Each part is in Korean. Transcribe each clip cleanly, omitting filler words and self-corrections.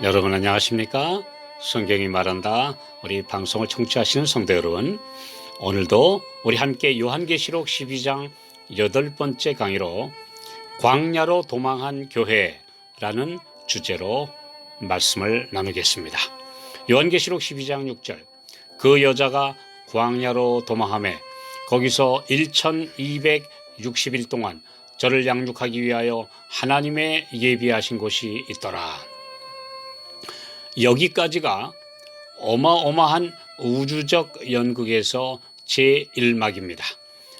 여러분 안녕하십니까? 성경이 말한다 우리 방송을 청취하시는 성도 여러분, 오늘도 우리 함께 요한계시록 12장 8번째 강의로 광야로 도망한 교회라는 주제로 말씀을 나누겠습니다. 요한계시록 12장 6절, 그 여자가 광야로 도망하매 거기서 1260일 동안 저를 양육하기 위하여 하나님의 예비하신 곳이 있더라. 여기까지가 어마어마한 우주적 연극에서 제1막입니다.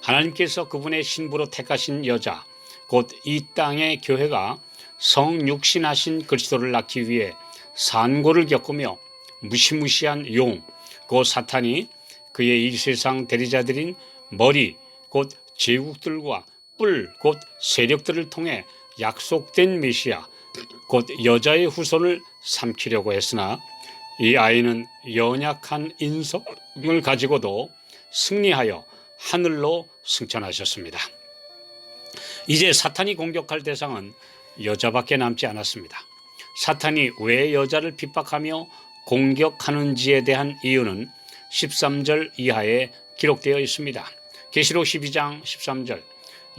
하나님께서 그분의 신부로 택하신 여자, 곧 이 땅의 교회가 성육신하신 그리스도를 낳기 위해 산고를 겪으며 무시무시한 용, 곧 사탄이 그의 이 세상 대리자들인 머리, 곧 제국들과 뿔, 곧 세력들을 통해 약속된 메시아, 곧 여자의 후손을 삼키려고 했으나 이 아이는 연약한 인성을 가지고도 승리하여 하늘로 승천하셨습니다. 이제 사탄이 공격할 대상은 여자밖에 남지 않았습니다. 사탄이 왜 여자를 핍박하며 공격하는지에 대한 이유는 13절 이하에 기록되어 있습니다. 계시록 12장 13절,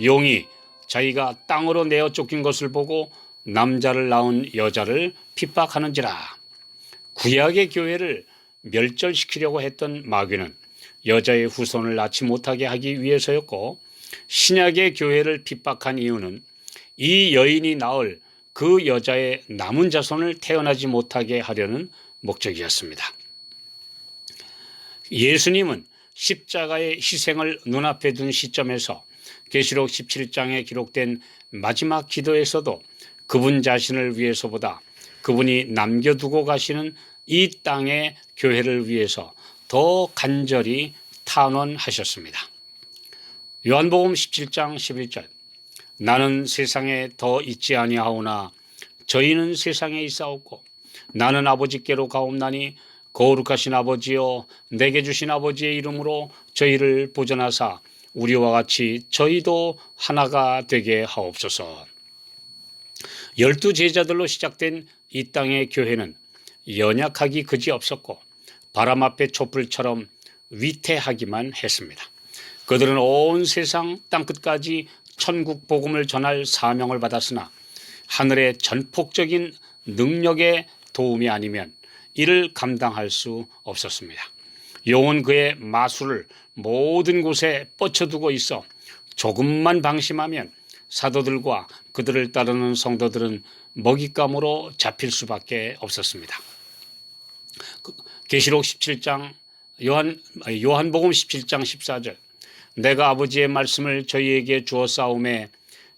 용이 자기가 땅으로 내어 쫓긴 것을 보고 남자를 낳은 여자를 핍박하는지라. 구약의 교회를 멸절시키려고 했던 마귀는 여자의 후손을 낳지 못하게 하기 위해서였고, 신약의 교회를 핍박한 이유는 이 여인이 낳을 그 여자의 남은 자손을 태어나지 못하게 하려는 목적이었습니다. 예수님은 십자가의 희생을 눈앞에 둔 시점에서 계시록 17장에 기록된 마지막 기도에서도 그분 자신을 위해서보다 그분이 남겨두고 가시는 이 땅의 교회를 위해서 더 간절히 탄원하셨습니다. 요한복음 17장 11절, 나는 세상에 더 있지 아니하오나 저희는 세상에 있사옵고 나는 아버지께로 가옵나니 거룩하신 아버지여 내게 주신 아버지의 이름으로 저희를 보존하사 우리와 같이 저희도 하나가 되게 하옵소서. 12제자들로 시작된 이 땅의 교회는 연약하기 그지없었고 바람 앞의 촛불처럼 위태하기만 했습니다. 그들은 온 세상 땅끝까지 천국 복음을 전할 사명을 받았으나 하늘의 전폭적인 능력의 도움이 아니면 이를 감당할 수 없었습니다. 용은 그의 마술을 모든 곳에 뻗쳐두고 있어 조금만 방심하면 사도들과 그들을 따르는 성도들은 먹잇감으로 잡힐 수밖에 없었습니다. 계시록 17장 요한복음 17장 14절, 내가 아버지의 말씀을 저희에게 주었사오매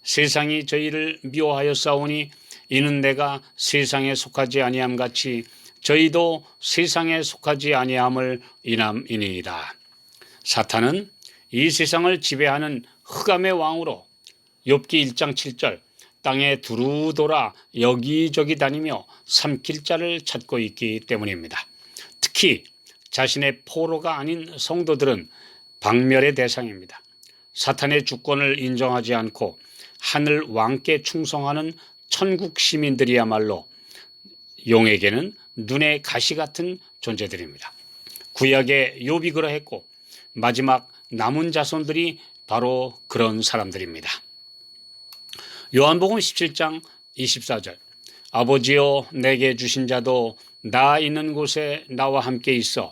세상이 저희를 미워하였사오니 이는 내가 세상에 속하지 아니함 같이 저희도 세상에 속하지 아니함을 인함이니이다. 사탄은 이 세상을 지배하는 흑암의 왕으로 욥기 1장 7절, 땅에 두루 돌아 여기저기 다니며 삼킬 자를 찾고 있기 때문입니다. 특히 자신의 포로가 아닌 성도들은 박멸의 대상입니다. 사탄의 주권을 인정하지 않고 하늘 왕께 충성하는 천국 시민들이야말로 용에게는 눈의 가시 같은 존재들입니다. 구약의 욥이 그러했고 마지막 남은 자손들이 바로 그런 사람들입니다. 요한복음 17장 24절, 아버지여 내게 주신 자도 나 있는 곳에 나와 함께 있어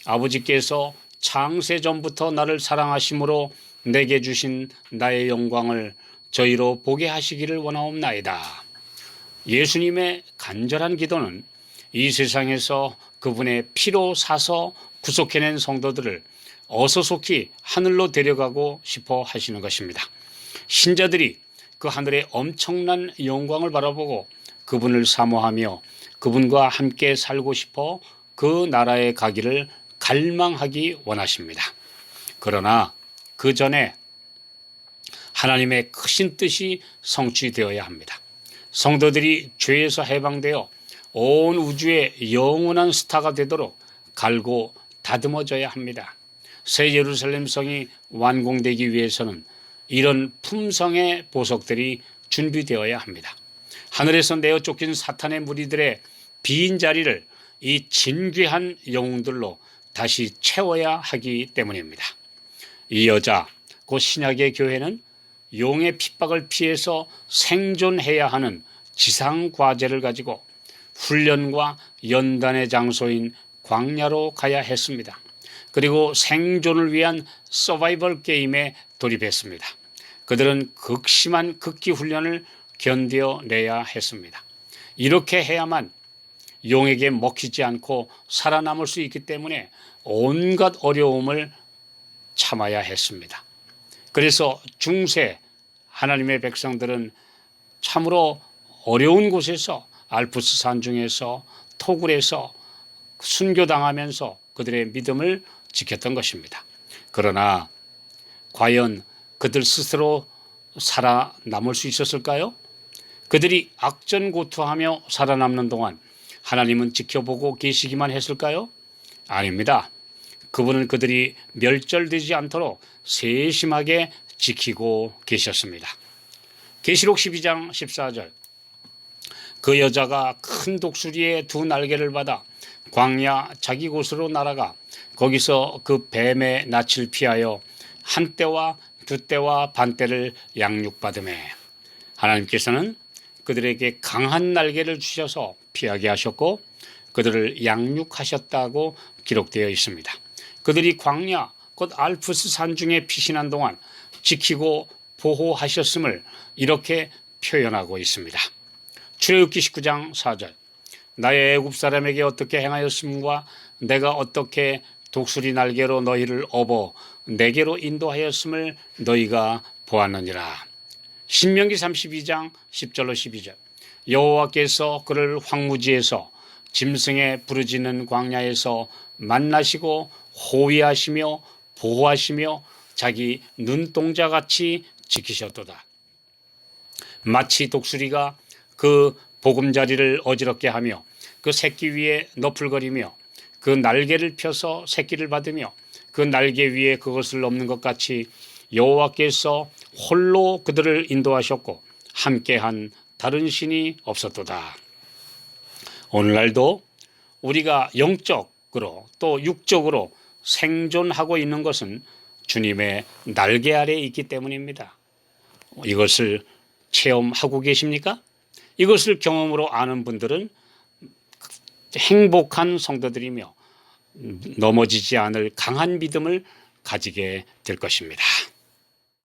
아버지께서 창세 전부터 나를 사랑하심으로 내게 주신 나의 영광을 저희로 보게 하시기를 원하옵나이다. 예수님의 간절한 기도는 이 세상에서 그분의 피로 사서 구속해낸 성도들을 어서속히 하늘로 데려가고 싶어 하시는 것입니다. 신자들이 그 하늘의 엄청난 영광을 바라보고 그분을 사모하며 그분과 함께 살고 싶어 그 나라에 가기를 갈망하기 원하십니다. 그러나 그 전에 하나님의 크신 뜻이 성취되어야 합니다. 성도들이 죄에서 해방되어 온 우주의 영원한 스타가 되도록 갈고 다듬어져야 합니다. 새 예루살렘 성이 완공되기 위해서는 이런 품성의 보석들이 준비되어야 합니다. 하늘에서 내어 쫓긴 사탄의 무리들의 빈 자리를 이 진귀한 영웅들로 다시 채워야 하기 때문입니다. 이 여자, 곧 신약의 교회는 용의 핍박을 피해서 생존해야 하는 지상 과제를 가지고 훈련과 연단의 장소인 광야로 가야 했습니다. 그리고 생존을 위한 서바이벌 게임에 돌입했습니다. 그들은 극심한 극기 훈련을 견뎌내야 했습니다. 이렇게 해야만 용에게 먹히지 않고 살아남을 수 있기 때문에 온갖 어려움을 참아야 했습니다. 그래서 중세 하나님의 백성들은 참으로 어려운 곳에서 알프스 산중에서 토굴에서 순교당하면서 그들의 믿음을 지켰던 것입니다. 그러나 과연 그들 스스로 살아남을 수 있었을까요? 그들이 악전고투하며 살아남는 동안 하나님은 지켜보고 계시기만 했을까요? 아닙니다. 그분은 그들이 멸절되지 않도록 세심하게 지키고 계셨습니다. 계시록 12장 14절, 그 여자가 큰 독수리의 두 날개를 받아 광야 자기 곳으로 날아가 거기서 그 뱀의 낯을 피하여 한 때와 두 때와 반 때를 양육받으매, 하나님께서는 그들에게 강한 날개를 주셔서 피하게 하셨고 그들을 양육하셨다고 기록되어 있습니다. 그들이 광야 곧 알프스 산중에 피신한 동안 지키고 보호하셨음을 이렇게 표현하고 있습니다. 출애굽기 19장 4절, 나의 애굽 사람에게 어떻게 행하였음과 내가 어떻게 독수리 날개로 너희를 업어 내게로 인도하였음을 너희가 보았느니라. 신명기 32장 10절로 12절, 여호와께서 그를 황무지에서 짐승의 부르짖는 광야에서 만나시고 호위하시며 보호하시며 자기 눈동자같이 지키셨도다. 마치 독수리가 그 보금자리를 어지럽게 하며 그 새끼 위에 너풀거리며 그 날개를 펴서 새끼를 받으며 그 날개 위에 그것을 넘는 것 같이 여호와께서 홀로 그들을 인도하셨고 함께한 다른 신이 없었도다. 오늘날도 우리가 영적으로 또 육적으로 생존하고 있는 것은 주님의 날개 아래에 있기 때문입니다. 이것을 체험하고 계십니까? 이것을 경험으로 아는 분들은 행복한 성도들이며 넘어지지 않을 강한 믿음을 가지게 될 것입니다.